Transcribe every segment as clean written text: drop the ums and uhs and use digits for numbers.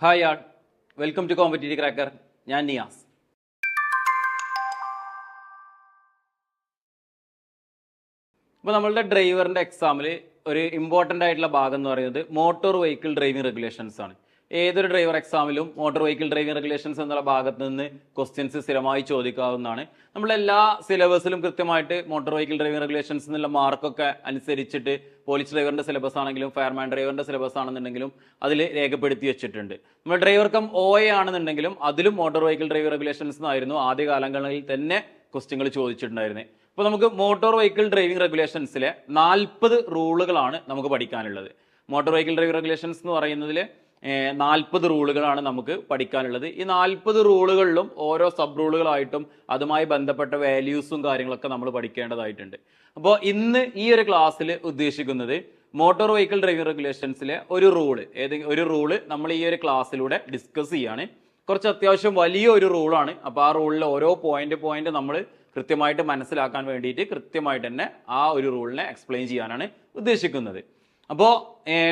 Hi all, welcome to competitive cracker. ഞാൻ നിയാസ്. ഇപ്പോൾ നമ്മളുടെ ഡ്രൈവറിൻ്റെ എക്സാമിൽ ഒരു ഇമ്പോർട്ടൻ്റ് ആയിട്ടുള്ള ഭാഗം എന്ന് പറയുന്നത് മോട്ടോർ വെഹിക്കിൾ ഡ്രൈവിംഗ് റെഗുലേഷൻസ് ആണ്. ഏതൊരു ഡ്രൈവർ എക്സാമിലും മോട്ടോർ വെഹിക്കിൾ ഡ്രൈവിംഗ് റെഗുലേഷൻസ് എന്നുള്ള ഭാഗത്ത് നിന്ന് ക്വസ്റ്റ്യൻസ് സ്ഥിരമായി ചോദിക്കാവുന്നതാണ്. നമ്മളെല്ലാ സിലബസിലും കൃത്യമായിട്ട് മോട്ടോർ വെഹിക്കിൾ ഡ്രൈവിംഗ് റെഗുലേഷൻസ് എന്നുള്ള മാർക്കൊക്കെ അനുസരിച്ചിട്ട് പോലീസ് ഡ്രൈവറിൻ്റെ സിലബസ് ആണെങ്കിലും ഫയർമാൻ ഡ്രൈവറിൻ്റെ സിലബസ് ആണെന്നുണ്ടെങ്കിലും അതിൽ രേഖപ്പെടുത്തി വെച്ചിട്ടുണ്ട്. നമ്മൾ ഡ്രൈവർ കം OA ആണെന്നുണ്ടെങ്കിലും അതിലും മോട്ടോർ വെഹിക്കിൾ ഡ്രൈവിംഗ് റെഗുലേഷൻസ് ആയിരുന്നു ആദ്യ കാലങ്ങളിൽ തന്നെ ക്വസ്റ്റ്യങ്ങൾ ചോദിച്ചിട്ടുണ്ടായിരുന്നത്. ഇപ്പോൾ നമുക്ക് മോട്ടോർ വെഹിക്കിൾ ഡ്രൈവിംഗ് റെഗുലേഷൻസിലെ 40 റൂളുകളാണ് നമുക്ക് പഠിക്കാനുള്ളത്. മോട്ടോർ വെഹിക്കിൾ ഡ്രൈവിംഗ് റെഗുലേഷൻസ് എന്ന് പറയുന്നതിൽ 40 റൂളുകളാണ് നമുക്ക് പഠിക്കാനുള്ളത്. ഈ 40 റൂളുകളിലും ഓരോ സബ് റൂളുകളായിട്ടും അതുമായി ബന്ധപ്പെട്ട വാല്യൂസും കാര്യങ്ങളൊക്കെ നമ്മൾ പഠിക്കേണ്ടതായിട്ടുണ്ട്. അപ്പോൾ ഇന്ന് ഈ ഒരു ക്ലാസ്സിൽ ഉദ്ദേശിക്കുന്നത് മോട്ടോർ വെഹിക്കിൾ ഡ്രൈവിംഗ് റെഗുലേഷൻസിലെ ഒരു റൂള് നമ്മൾ ഈ ഒരു ക്ലാസ്സിലൂടെ ഡിസ്കസ് ചെയ്യാണ്. കുറച്ച് അത്യാവശ്യം വലിയ ഒരു റൂളാണ്. അപ്പോൾ ആ റൂളിലെ ഓരോ പോയിന്റ് നമ്മൾ കൃത്യമായിട്ട് മനസ്സിലാക്കാൻ വേണ്ടിയിട്ട് കൃത്യമായിട്ട് തന്നെ ആ ഒരു റൂളിനെ എക്സ്പ്ലെയിൻ ചെയ്യാനാണ് ഉദ്ദേശിക്കുന്നത്. അപ്പോൾ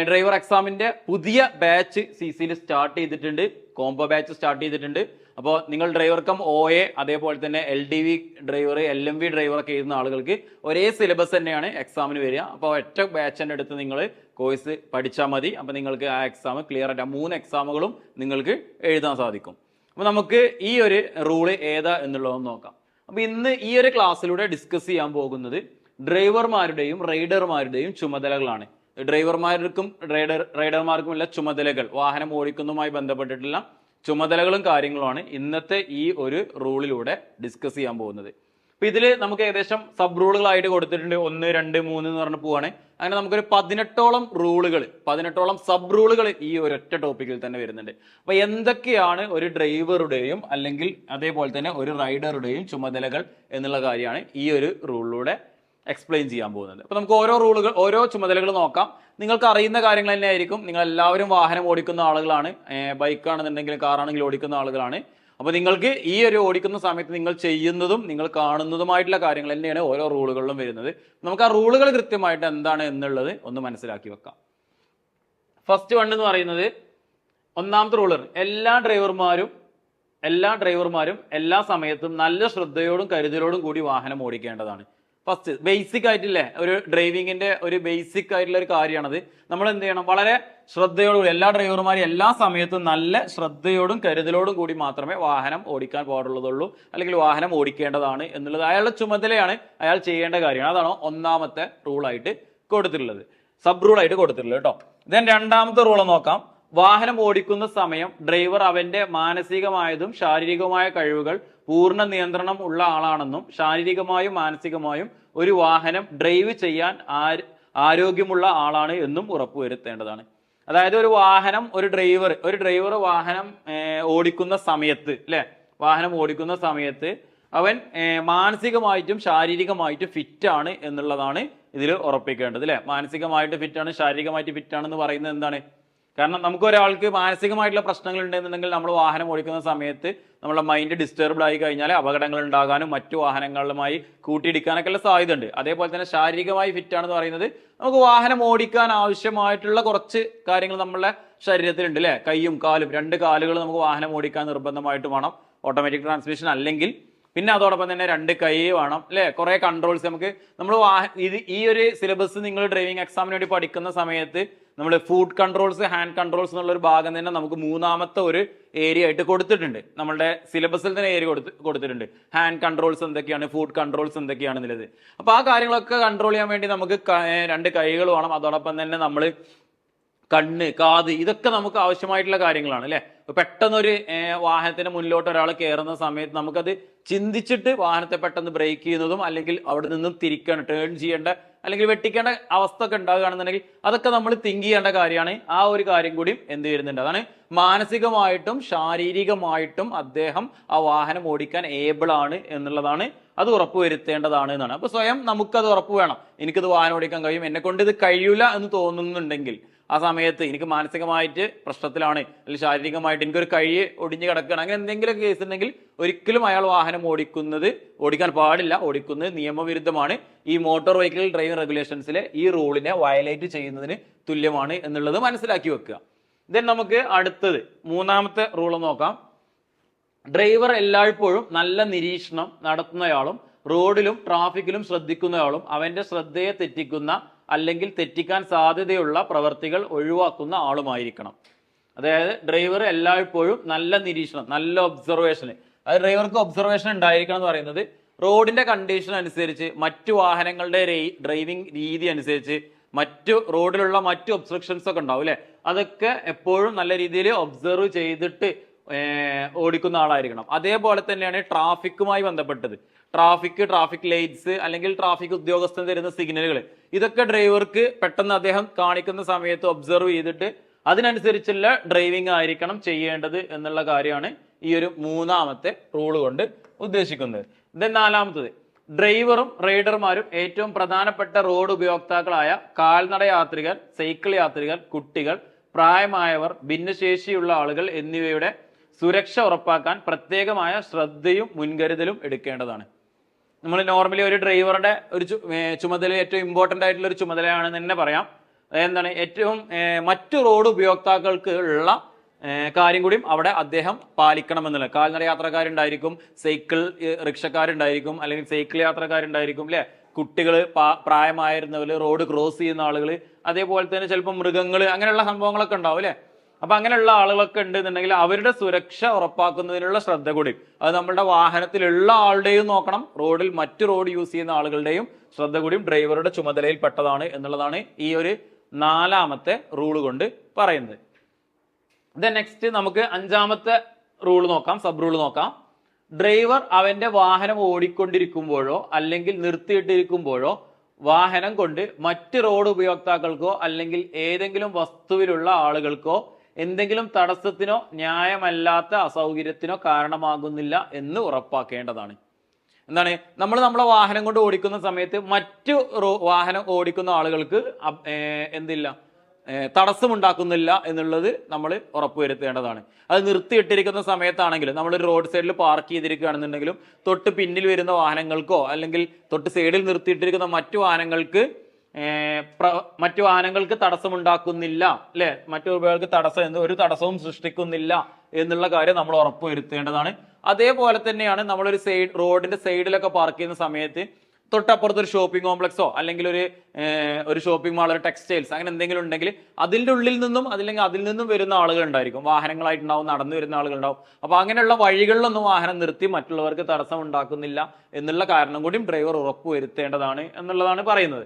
ഡ്രൈവർ എക്സാമിൻ്റെ പുതിയ ബാച്ച് CCയിൽ സ്റ്റാർട്ട് ചെയ്തിട്ടുണ്ട്. കോംബോ ബാച്ച് സ്റ്റാർട്ട് ചെയ്തിട്ടുണ്ട്. അപ്പോൾ നിങ്ങൾ ഡ്രൈവർ കം OA അതേപോലെ തന്നെ LDV ഡ്രൈവർ LMV ഡ്രൈവറൊക്കെ എഴുതുന്ന ആളുകൾക്ക് ഒരേ സിലബസ് തന്നെയാണ് എക്സാമിന് വരിക. അപ്പോൾ ഒറ്റ ബാച്ച് തന്നെ എടുത്ത് നിങ്ങൾ കോഴ്സ് പഠിച്ചാൽ മതി. അപ്പോൾ നിങ്ങൾക്ക് ആ എക്സാം ക്ലിയർ ആയിട്ട് 3 എക്സാമുകളും നിങ്ങൾക്ക് എഴുതാൻ സാധിക്കും. അപ്പോൾ നമുക്ക് ഈ ഒരു റൂള് ഏതാ എന്നുള്ളതെന്ന് നോക്കാം. അപ്പോൾ ഇന്ന് ഈ ഒരു ക്ലാസ്സിലൂടെ ഡിസ്കസ് ചെയ്യാൻ പോകുന്നത് ഡ്രൈവർമാരുടെയും റൈഡർമാരുടെയും ചുമതലകളാണ്. ഡ്രൈവർമാർക്കും റൈഡർമാർക്കുമുള്ള ചുമതലകൾ, വാഹനം ഓടിക്കുന്നതുമായി ബന്ധപ്പെട്ടിട്ടുള്ള ചുമതലകളും കാര്യങ്ങളുമാണ് ഇന്നത്തെ ഈ ഒരു റൂളിലൂടെ ഡിസ്കസ് ചെയ്യാൻ പോകുന്നത്. അപ്പൊ ഇതിൽ നമുക്ക് ഏകദേശം സബ് റൂളുകളായിട്ട് കൊടുത്തിട്ടുണ്ട്. 1, 2, 3 എന്ന് പറഞ്ഞ് പോവാണ്. അങ്ങനെ നമുക്കൊരു 18ഓളം സബ് റൂളുകൾ ഈ ഒരൊറ്റ ടോപ്പിക്കിൽ തന്നെ വരുന്നുണ്ട്. അപ്പൊ എന്തൊക്കെയാണ് ഒരു ഡ്രൈവറുടെയും അല്ലെങ്കിൽ അതേപോലെ തന്നെ ഒരു റൈഡറുടെയും ചുമതലകൾ എന്നുള്ള കാര്യമാണ് ഈ ഒരു റൂളിലൂടെ എക്സ്പ്ലെയിൻ ചെയ്യാൻ പോകുന്നത്. അപ്പോൾ നമുക്ക് ഓരോ ചുമതലകൾ നോക്കാം. നിങ്ങൾക്ക് അറിയുന്ന കാര്യങ്ങൾ തന്നെ ആയിരിക്കും. നിങ്ങൾ എല്ലാവരും വാഹനം ഓടിക്കുന്ന ആളുകളാണ്. ബൈക്കാണെന്നുണ്ടെങ്കിലും കാറാണെങ്കിലും ഓടിക്കുന്ന ആളുകളാണ്. അപ്പോൾ നിങ്ങൾക്ക് ഈ ഒരു ഓടിക്കുന്ന സമയത്ത് നിങ്ങൾ ചെയ്യുന്നതും നിങ്ങൾ കാണുന്നതുമായിട്ടുള്ള കാര്യങ്ങൾ തന്നെയാണ് ഓരോ റൂളുകളിലും വരുന്നത്. നമുക്ക് ആ റൂളുകൾ കൃത്യമായിട്ട് എന്താണ് എന്നുള്ളത് ഒന്ന് മനസ്സിലാക്കി വെക്കാം. ഫസ്റ്റ് വൺ എന്ന് പറയുന്നത്, ഒന്നാമത്തെ റൂള്, എല്ലാ ഡ്രൈവർമാരും എല്ലാ സമയത്തും നല്ല ശ്രദ്ധയോടും കരുതലോടും കൂടി വാഹനം ഓടിക്കേണ്ടതാണ്. ഫസ്റ്റ് ബേസിക് ആയിട്ടില്ലേ, ഒരു ഡ്രൈവിങ്ങിന്റെ ഒരു ബേസിക് ആയിട്ടുള്ള ഒരു കാര്യമാണത്. നമ്മൾ എന്ത് ചെയ്യണം, വളരെ ശ്രദ്ധയോടും എല്ലാ ഡ്രൈവർമാരും എല്ലാ സമയത്തും നല്ല ശ്രദ്ധയോടും കരുതലോടും കൂടി മാത്രമേ വാഹനം ഓടിക്കാൻ പാടുള്ളതുള്ളൂ, അല്ലെങ്കിൽ വാഹനം ഓടിക്കേണ്ടതാണ് എന്നുള്ളത് അയാളുടെ ചുമതലയാണ്, അയാൾ ചെയ്യേണ്ട കാര്യമാണ്. അതാണോ ഒന്നാമത്തെ റൂളായിട്ട് കൊടുത്തിട്ടുള്ളത്, സബ് റൂളായിട്ട് കൊടുത്തിട്ടുള്ളത് കേട്ടോ. ദെൻ രണ്ടാമത്തെ റൂള് നോക്കാം. വാഹനം ഓടിക്കുന്ന സമയം ഡ്രൈവർ അവന്റെ മാനസികമായതും ശാരീരികവുമായ കഴിവുകൾ പൂർണ്ണ നിയന്ത്രണം ഉള്ള ആളാണെന്നും ശാരീരികമായും മാനസികമായും ഒരു വാഹനം ഡ്രൈവ് ചെയ്യാൻ ആരോഗ്യമുള്ള ആളാണ് എന്നും ഉറപ്പുവരുത്തേണ്ടതാണ്. അതായത് ഒരു ഡ്രൈവർ വാഹനം ഓടിക്കുന്ന സമയത്ത് വാഹനം ഓടിക്കുന്ന സമയത്ത് അവൻ മാനസികമായിട്ടും ശാരീരികമായിട്ടും ഫിറ്റ് ആണ് എന്നുള്ളതാണ് ഇതിൽ ഉറപ്പിക്കേണ്ടത്. മാനസികമായിട്ട് ഫിറ്റാണ്, ശാരീരികമായിട്ട് ഫിറ്റാണെന്ന് പറയുന്നത് എന്താണ്? കാരണം നമുക്ക് ഒരാൾക്ക് മാനസികമായിട്ടുള്ള പ്രശ്നങ്ങൾ ഉണ്ടെന്നുണ്ടെങ്കിൽ നമ്മൾ വാഹനം ഓടിക്കുന്ന സമയത്ത് നമ്മുടെ മൈൻഡ് ഡിസ്റ്റർബ്ഡ് ആയി കഴിഞ്ഞാൽ അപകടങ്ങൾ ഉണ്ടാകാനും മറ്റു വാഹനങ്ങളുമായി കൂട്ടിയിടിക്കാനൊക്കെ ഉള്ള സാധ്യത ഉണ്ട്. അതേപോലെ തന്നെ ശാരീരികമായി ഫിറ്റ് ആണെന്ന് പറയുന്നത് നമുക്ക് വാഹനം ഓടിക്കാൻ ആവശ്യമായിട്ടുള്ള കുറച്ച് കാര്യങ്ങൾ നമ്മളുടെ ശരീരത്തിലുണ്ട്. കൈയും കാലും, 2 കാലുകൾ നമുക്ക് വാഹനം ഓടിക്കാൻ നിർബന്ധമായിട്ട് വേണം, ഓട്ടോമാറ്റിക് ട്രാൻസ്മിഷൻ അല്ലെങ്കിൽ. പിന്നെ അതോടൊപ്പം തന്നെ 2 കൈ വേണം, കുറെ കൺട്രോൾസ് നമ്മൾ ഈ ഒരു സിലബസ് നിങ്ങൾ ഡ്രൈവിംഗ് എക്സാമിന് വേണ്ടി പഠിക്കുന്ന സമയത്ത് നമ്മൾ ഫുഡ് കൺട്രോൾസ്, ഹാൻഡ് കൺട്രോൾസ് എന്നുള്ള ഒരു ഭാഗം തന്നെ നമുക്ക് 3ാമത്തെ ഒരു ഏരിയ ആയിട്ട് കൊടുത്തിട്ടുണ്ട്. നമ്മളുടെ സിലബസിൽ തന്നെ ഏരിയ കൊടുത്തിട്ടുണ്ട്. ഹാൻഡ് കൺട്രോൾസ് എന്തൊക്കെയാണ്, ഫുഡ് കൺട്രോൾസ് എന്തൊക്കെയാണെന്നുള്ളത്. അപ്പൊ ആ കാര്യങ്ങളൊക്കെ കൺട്രോൾ ചെയ്യാൻ വേണ്ടി നമുക്ക് 2 കൈകൾ വേണം. അതോടൊപ്പം തന്നെ നമ്മൾ കണ്ണ്, കാത്, ഇതൊക്കെ നമുക്ക് ആവശ്യമായിട്ടുള്ള കാര്യങ്ങളാണ്. പെട്ടെന്നൊരു വാഹനത്തിന് മുന്നിലോട്ട് ഒരാൾ കയറുന്ന സമയത്ത് നമുക്കത് ചിന്തിച്ചിട്ട് വാഹനത്തെ പെട്ടെന്ന് ബ്രേക്ക് ചെയ്യുന്നതും അല്ലെങ്കിൽ അവിടെ നിന്നും തിരിക്കണം, ടേൺ ചെയ്യേണ്ട അല്ലെങ്കിൽ വെട്ടിക്കേണ്ട അവസ്ഥ ഒക്കെ ഉണ്ടാകുകയാണെന്നുണ്ടെങ്കിൽ അതൊക്കെ നമ്മൾ തിങ്ക് ചെയ്യേണ്ട കാര്യമാണ്. ആ ഒരു കാര്യം കൂടി എന്ത് വരുന്നുണ്ട്, അതാണ് മാനസികമായിട്ടും ശാരീരികമായിട്ടും അദ്ദേഹം ആ വാഹനം ഓടിക്കാൻ ഏബിൾ ആണ് എന്നുള്ളതാണ്, അത് ഉറപ്പുവരുത്തേണ്ടതാണ് എന്നാണ്. അപ്പൊ സ്വയം നമുക്കത് ഉറപ്പ് വേണം. എനിക്കത് വാഹനം ഓടിക്കാൻ കഴിയും, എന്നെ കൊണ്ട് ഇത് കഴിയൂല എന്ന് തോന്നുന്നുണ്ടെങ്കിൽ ആ സമയത്ത് എനിക്ക് മാനസികമായിട്ട് പ്രശ്നത്തിലാണ് അല്ലെങ്കിൽ ശാരീരികമായിട്ട് എനിക്കൊരു കൈ ഒടിഞ്ഞു കിടക്കുകയാണ്, അങ്ങനെ എന്തെങ്കിലും കേസ് ഉണ്ടെങ്കിൽ ഒരിക്കലും അയാൾ വാഹനം ഓടിക്കാൻ പാടില്ല. ഓടിക്കുന്നത് നിയമവിരുദ്ധമാണ്. ഈ മോട്ടോർ വെഹിക്കിൾ ഡ്രൈവിംഗ് റെഗുലേഷൻസിലെ ഈ റൂളിനെ വയലേറ്റ് ചെയ്യുന്നതിന് തുല്യമാണ് എന്നുള്ളത് മനസ്സിലാക്കി വെക്കുക. ദെൻ നമുക്ക് അടുത്തത് മൂന്നാമത്തെ റൂൾ നോക്കാം. ഡ്രൈവർ എല്ലായ്പ്പോഴും നല്ല നിരീക്ഷണം നടത്തുന്നയാളും റോഡിലും ട്രാഫിക്കിലും ശ്രദ്ധിക്കുന്നയാളും അവന്റെ ശ്രദ്ധയെ തെറ്റിക്കുന്ന അല്ലെങ്കിൽ തെറ്റിക്കാൻ സാധ്യതയുള്ള പ്രവർത്തികൾ ഒഴിവാക്കുന്ന ആളുമായിരിക്കണം. അതായത് ഡ്രൈവർ എല്ലായ്പ്പോഴും നല്ല നിരീക്ഷണം, നല്ല ഒബ്സർവേഷന്, അത് ഡ്രൈവർക്ക് ഒബ്സർവേഷൻ ഉണ്ടായിരിക്കണം എന്ന് പറയുന്നത് റോഡിന്റെ കണ്ടീഷൻ അനുസരിച്ച്, മറ്റു വാഹനങ്ങളുടെ ഡ്രൈവിംഗ് രീതി അനുസരിച്ച്, മറ്റു റോഡിലുള്ള മറ്റു ഒബ്സ്ട്രക്ഷൻസ് ഒക്കെ ഉണ്ടാവും അല്ലെ, അതൊക്കെ എപ്പോഴും നല്ല രീതിയിൽ ഒബ്സർവ് ചെയ്തിട്ട് ഓടിക്കുന്ന ആളായിരിക്കണം. അതേപോലെ തന്നെയാണ് ട്രാഫിക്കുമായി ബന്ധപ്പെട്ടത്. ട്രാഫിക് ലൈറ്റ്സ് അല്ലെങ്കിൽ ട്രാഫിക് ഉദ്യോഗസ്ഥൻ തരുന്ന സിഗ്നലുകൾ, ഇതൊക്കെ ഡ്രൈവർക്ക് പെട്ടെന്ന് അദ്ദേഹം കാണിക്കുന്ന സമയത്ത് ഒബ്സർവ് ചെയ്തിട്ട് അതിനനുസരിച്ചുള്ള ഡ്രൈവിംഗ് ആയിരിക്കണം ചെയ്യേണ്ടത് എന്നുള്ള കാര്യമാണ് ഈ ഒരു മൂന്നാമത്തെ റൂൾ കൊണ്ട് ഉദ്ദേശിക്കുന്നത്. ദെൻ നാലാമത്തത്, ഡ്രൈവറും റൈഡർമാരും ഏറ്റവും പ്രധാനപ്പെട്ട റോഡ് ഉപയോക്താക്കളായ കാൽനട യാത്രികർ, സൈക്കിൾ യാത്രികർ, കുട്ടികൾ, പ്രായമായവർ, ഭിന്നശേഷിയുള്ള ആളുകൾ എന്നിവയുടെ സുരക്ഷ ഉറപ്പാക്കാൻ പ്രത്യേകമായ ശ്രദ്ധയും മുൻകരുതലും എടുക്കേണ്ടതാണ്. നമ്മൾ നോർമലി ഒരു ഡ്രൈവറുടെ ഒരു ചുമതല, ഏറ്റവും ഇമ്പോർട്ടൻ്റ് ആയിട്ടുള്ള ഒരു ചുമതലയാണെന്ന് തന്നെ പറയാം. എന്താണ് ഏറ്റവും മറ്റു റോഡ് ഉപയോക്താക്കൾക്ക് ഉള്ള കാര്യം കൂടിയും അവിടെ അദ്ദേഹം പാലിക്കണം എന്നുള്ളത്. കാൽനട യാത്രക്കാരുണ്ടായിരിക്കും, സൈക്കിൾ റിക്ഷക്കാരുണ്ടായിരിക്കും, അല്ലെങ്കിൽ സൈക്കിൾ യാത്രക്കാരുണ്ടായിരിക്കും അല്ലെ, കുട്ടികൾ, പ്രായമായിരുന്നവര്, റോഡ് ക്രോസ് ചെയ്യുന്ന ആളുകൾ, അതേപോലെ തന്നെ ചിലപ്പോൾ മൃഗങ്ങൾ, അങ്ങനെയുള്ള സംഭവങ്ങളൊക്കെ ഉണ്ടാവും അല്ലെ. അപ്പൊ അങ്ങനെയുള്ള ആളുകളൊക്കെ ഉണ്ടെന്നുണ്ടെങ്കിൽ അവരുടെ സുരക്ഷ ഉറപ്പാക്കുന്നതിനുള്ള ശ്രദ്ധ കൂടി അത് നമ്മുടെ വാഹനത്തിലുള്ള ആളുടെയും നോക്കണം, റോഡിൽ മറ്റു റോഡ് യൂസ് ചെയ്യുന്ന ആളുകളുടെയും ശ്രദ്ധ കൂടിയും ഡ്രൈവറുടെ ചുമതലയിൽ പെട്ടതാണ് എന്നുള്ളതാണ് ഈ ഒരു നാലാമത്തെ റൂൾ കൊണ്ട് പറയുന്നത്. നെക്സ്റ്റ് നമുക്ക് അഞ്ചാമത്തെ റൂൾ നോക്കാം, സബ് റൂൾ നോക്കാം. ഡ്രൈവർ അവന്റെ വാഹനം ഓടിക്കൊണ്ടിരിക്കുമ്പോഴോ അല്ലെങ്കിൽ നിർത്തിയിട്ടിരിക്കുമ്പോഴോ വാഹനം കൊണ്ട് മറ്റ് റോഡ് ഉപയോക്താക്കൾക്കോ അല്ലെങ്കിൽ ഏതെങ്കിലും വസ്തുവിലുള്ള ആളുകൾക്കോ എന്തെങ്കിലും തടസ്സത്തിനോ ന്യായമല്ലാത്ത അസൗകര്യത്തിനോ കാരണമാകുന്നില്ല എന്ന് ഉറപ്പാക്കേണ്ടതാണ്. എന്താണ്, നമ്മൾ നമ്മളെ വാഹനം കൊണ്ട് ഓടിക്കുന്ന സമയത്ത് മറ്റു വാഹനം ഓടിക്കുന്ന ആളുകൾക്ക് എന്തില്ല, തടസ്സമുണ്ടാക്കുന്നില്ല എന്നുള്ളത് നമ്മൾ ഉറപ്പുവരുത്തേണ്ടതാണ്. അത് നിർത്തിയിട്ടിരിക്കുന്ന സമയത്താണെങ്കിലും, നമ്മളൊരു റോഡ് സൈഡിൽ പാർക്ക് ചെയ്തിരിക്കുകയാണെന്നുണ്ടെങ്കിലും തൊട്ട് പിന്നിൽ വരുന്ന വാഹനങ്ങൾക്കോ അല്ലെങ്കിൽ തൊട്ട് സൈഡിൽ നിർത്തിയിട്ടിരിക്കുന്ന മറ്റു വാഹനങ്ങൾക്ക് തടസ്സമുണ്ടാക്കുന്നില്ല അല്ലെ, മറ്റുള്ളവർക്ക് ഒരു തടസ്സവും സൃഷ്ടിക്കുന്നില്ല എന്നുള്ള കാര്യം നമ്മൾ ഉറപ്പുവരുത്തേണ്ടതാണ്. അതേപോലെ തന്നെയാണ് നമ്മളൊരു റോഡിന്റെ സൈഡിലൊക്കെ പാർക്ക് ചെയ്യുന്ന സമയത്ത് തൊട്ടപ്പുറത്ത് ഒരു ഷോപ്പിംഗ് കോംപ്ലക്സോ അല്ലെങ്കിൽ ഒരു ഷോപ്പിംഗ് മാൾ, ഒരു ടെക്സ്റ്റൈൽസ്, അങ്ങനെ എന്തെങ്കിലും ഉണ്ടെങ്കിൽ അതിന്റെ ഉള്ളിൽ നിന്നും അല്ലെങ്കിൽ അതിൽ നിന്നും വരുന്ന ആളുകൾ ഉണ്ടായിരിക്കും, വാഹനങ്ങളായിട്ടുണ്ടാവും, നടന്നു വരുന്ന ആളുകൾ ഉണ്ടാവും. അപ്പൊ അങ്ങനെയുള്ള വഴികളിലൊന്നും വാഹനം നിർത്തി മറ്റുള്ളവർക്ക് തടസ്സം ഉണ്ടാക്കുന്നില്ല എന്നുള്ള കാരണം കൂടിയും ഡ്രൈവർ ഉറപ്പുവരുത്തേണ്ടതാണ് എന്നുള്ളതാണ് പറയുന്നത്.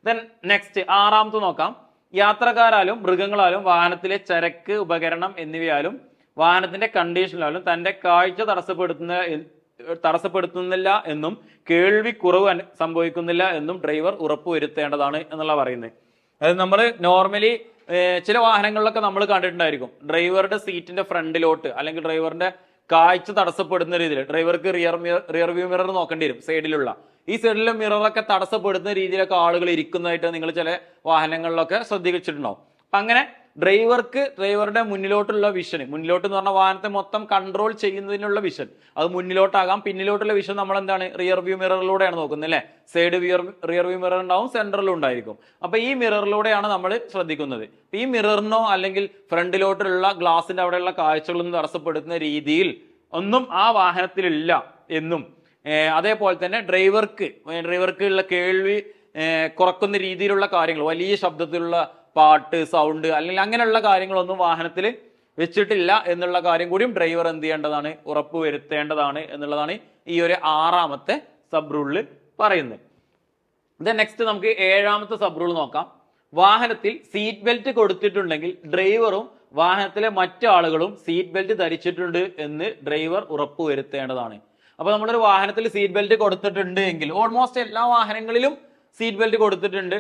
ദെൻ നെക്സ്റ്റ് ആറാമത്തെ നോക്കാം. യാത്രക്കാരാലും മൃഗങ്ങളാലും വാഹനത്തിലെ ചരക്ക്, ഉപകരണം എന്നിവയാലും വാഹനത്തിന്റെ കണ്ടീഷനിലാലും തന്റെ കാഴ്ച തടസ്സപ്പെടുത്തുന്നില്ല എന്നും കേൾവി കുറവ് സംഭവിക്കുന്നില്ല എന്നും ഡ്രൈവർ ഉറപ്പുവരുത്തേണ്ടതാണ് എന്നുള്ള പറയുന്നത്. അതായത് നമ്മൾ നോർമലി ചില വാഹനങ്ങളിലൊക്കെ നമ്മൾ കണ്ടിട്ടുണ്ടായിരിക്കും, ഡ്രൈവറുടെ സീറ്റിന്റെ ഫ്രണ്ടിലോട്ട് അല്ലെങ്കിൽ ഡ്രൈവറിന്റെ കാഴ്ച തടസ്സപ്പെടുന്ന രീതിയിൽ ഡ്രൈവർക്ക് റിയർ വ്യൂ മിറർ നോക്കേണ്ടി വരും. സൈഡിലുള്ള ഈ സൈഡിലെ മിററൊക്കെ തടസ്സപ്പെടുന്ന രീതിയിലൊക്കെ ആളുകൾ ഇരിക്കുന്നതായിട്ട് നിങ്ങൾ ചില വാഹനങ്ങളിലൊക്കെ ശ്രദ്ധിച്ചിട്ടുണ്ടാവും. അപ്പൊ അങ്ങനെ ഡ്രൈവറുടെ മുന്നിലോട്ടുള്ള വിഷൻ, മുന്നിലോട്ട് എന്ന് പറഞ്ഞാൽ വാഹനത്തെ മൊത്തം കൺട്രോൾ ചെയ്യുന്നതിനുള്ള വിഷൻ, അത് മുന്നിലോട്ടാകാം. പിന്നിലോട്ടുള്ള വിഷൻ നമ്മൾ എന്താണ്, റിയർ വ്യൂ മിററിലൂടെയാണ് നോക്കുന്നത് അല്ലെ. സൈഡ് റിയർ വ്യൂ മിറർ ഉണ്ടാവും, സെൻട്രലും ഉണ്ടായിരിക്കും. അപ്പൊ ഈ മിററിലൂടെയാണ് നമ്മൾ ശ്രദ്ധിക്കുന്നത്. ഈ മിററിനോ അല്ലെങ്കിൽ ഫ്രണ്ടിലോട്ടുള്ള ഗ്ലാസിന്റെ അവിടെയുള്ള കാഴ്ചകളൊന്നും തടസ്സപ്പെടുത്തുന്ന രീതിയിൽ ഒന്നും ആ വാഹനത്തിലില്ല എന്നും, അതേപോലെ തന്നെ ഡ്രൈവർക്ക് ഉള്ള കേൾവി കുറക്കുന്ന രീതിയിലുള്ള കാര്യങ്ങൾ, വലിയ ശബ്ദത്തിലുള്ള പാട്ട്, സൗണ്ട് അല്ലെങ്കിൽ അങ്ങനെയുള്ള കാര്യങ്ങളൊന്നും വാഹനത്തിൽ വെച്ചിട്ടില്ല എന്നുള്ള കാര്യം കൂടിയും ഡ്രൈവർ എന്ത് ചെയ്യേണ്ടതാണ്, ഉറപ്പുവരുത്തേണ്ടതാണ് എന്നുള്ളതാണ് ഈ ഒരു ആറാമത്തെ സബ് റൂളിൽ പറയുന്നത്. നെക്സ്റ്റ് നമുക്ക് ഏഴാമത്തെ സബ് റൂൾ നോക്കാം. വാഹനത്തിൽ സീറ്റ് ബെൽറ്റ് കൊടുത്തിട്ടുണ്ടെങ്കിൽ ഡ്രൈവറും വാഹനത്തിലെ മറ്റു ആളുകളും സീറ്റ് ബെൽറ്റ് ധരിച്ചിട്ടുണ്ട് എന്ന് ഡ്രൈവർ ഉറപ്പുവരുത്തേണ്ടതാണ്. അപ്പൊ നമ്മളൊരു വാഹനത്തിൽ സീറ്റ് ബെൽറ്റ് കൊടുത്തിട്ടുണ്ട് എങ്കിൽ, ഓൾമോസ്റ്റ് എല്ലാ വാഹനങ്ങളിലും സീറ്റ് ബെൽറ്റ് കൊടുത്തിട്ടുണ്ട്,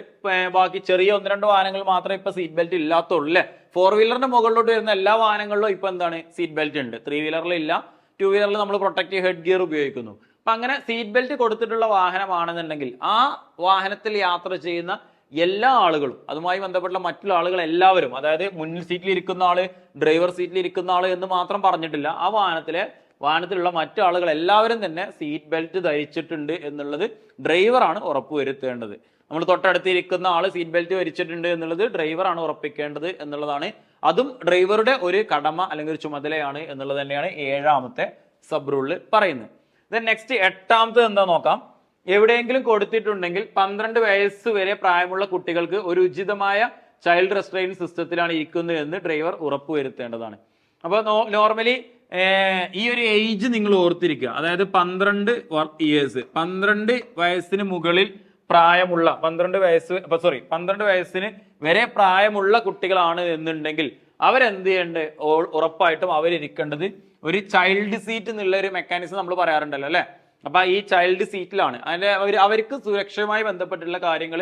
ബാക്കി ചെറിയ 1-2 വാഹനങ്ങൾ മാത്രമേ ഇപ്പൊ സീറ്റ് ബെൽറ്റ് ഇല്ലാത്തുള്ളൂ അല്ലെ. 4 വീലറിന്റെ മുകളിലോട്ട് വരുന്ന എല്ലാ വാഹനങ്ങളിലും ഇപ്പൊ എന്താണ്, സീറ്റ് ബെൽറ്റ് ഉണ്ട്. 3 വീലറിൽ ഇല്ല, 2 വീലറിൽ നമ്മൾ പ്രൊട്ടക്റ്റീവ് ഹെഡ് ഗിയർ ഉപയോഗിക്കുന്നു. അപ്പൊ അങ്ങനെ സീറ്റ് ബെൽറ്റ് കൊടുത്തിട്ടുള്ള വാഹനമാണെന്നുണ്ടെങ്കിൽ ആ വാഹനത്തിൽ യാത്ര ചെയ്യുന്ന എല്ലാ ആളുകളും, അതുമായി ബന്ധപ്പെട്ട മറ്റുള്ള ആളുകൾ എല്ലാവരും, അതായത് മുന്നിൽ സീറ്റിൽ ഇരിക്കുന്ന ആള്, ഡ്രൈവർ സീറ്റിൽ ഇരിക്കുന്ന ആള് എന്ന് മാത്രം പറഞ്ഞിട്ടില്ല, ആ വാഹനത്തിലുള്ള മറ്റു ആളുകൾ എല്ലാവരും തന്നെ സീറ്റ് ബെൽറ്റ് ധരിച്ചിട്ടുണ്ട് എന്നുള്ളത് ഡ്രൈവറാണ് ഉറപ്പുവരുത്തേണ്ടത്. നമ്മൾ തൊട്ടടുത്തിരിക്കുന്ന ആള് സീറ്റ് ബെൽറ്റ് ധരിച്ചിട്ടുണ്ട് എന്നുള്ളത് ഡ്രൈവറാണ് ഉറപ്പിക്കേണ്ടത് എന്നുള്ളതാണ് അതും ഡ്രൈവറുടെ ഒരു കടമ അല്ലെങ്കിൽ ഒരു ചുമതലയാണ് എന്നുള്ളത് തന്നെയാണ് 7ാമത്തെ സബ് റൂളിൽ പറയുന്നത്. ദെൻ നെക്സ്റ്റ് 8ാമത്തെ എന്താ നോക്കാം. എവിടെയെങ്കിലും കൊടുത്തിട്ടുണ്ടെങ്കിൽ 12 വയസ്സ് വരെ പ്രായമുള്ള കുട്ടികൾക്ക് ഒരു ഉചിതമായ ചൈൽഡ് റെസ്ട്രെയിൻ സിസ്റ്റത്തിലാണ് ഇരിക്കുന്നത് എന്ന് ഡ്രൈവർ ഉറപ്പുവരുത്തേണ്ടതാണ്. അപ്പോൾ നോർമലി ഈ ഒരു ഏജ് നിങ്ങൾ ഓർത്തിരിക്കുക. അതായത് 12 ഇയേഴ്സ്, 12 വയസ്സിന് മുകളിൽ പ്രായമുള്ള 12 വയസ്സിന് വരെ പ്രായമുള്ള കുട്ടികളാണ് എന്നുണ്ടെങ്കിൽ അവരെന്ത് ചെയ്യേണ്ടത്, ഉറപ്പായിട്ടും അവരിരിക്കേണ്ടത് ഒരു ചൈൽഡ് സീറ്റ് എന്നുള്ള ഒരു മെക്കാനിസം നമ്മൾ പറയാറുണ്ടല്ലോ അല്ലെ. അപ്പൊ ഈ ചൈൽഡ് സീറ്റിലാണ് അതിന്റെ അവർക്ക് സുരക്ഷയുമായി ബന്ധപ്പെട്ടുള്ള കാര്യങ്ങൾ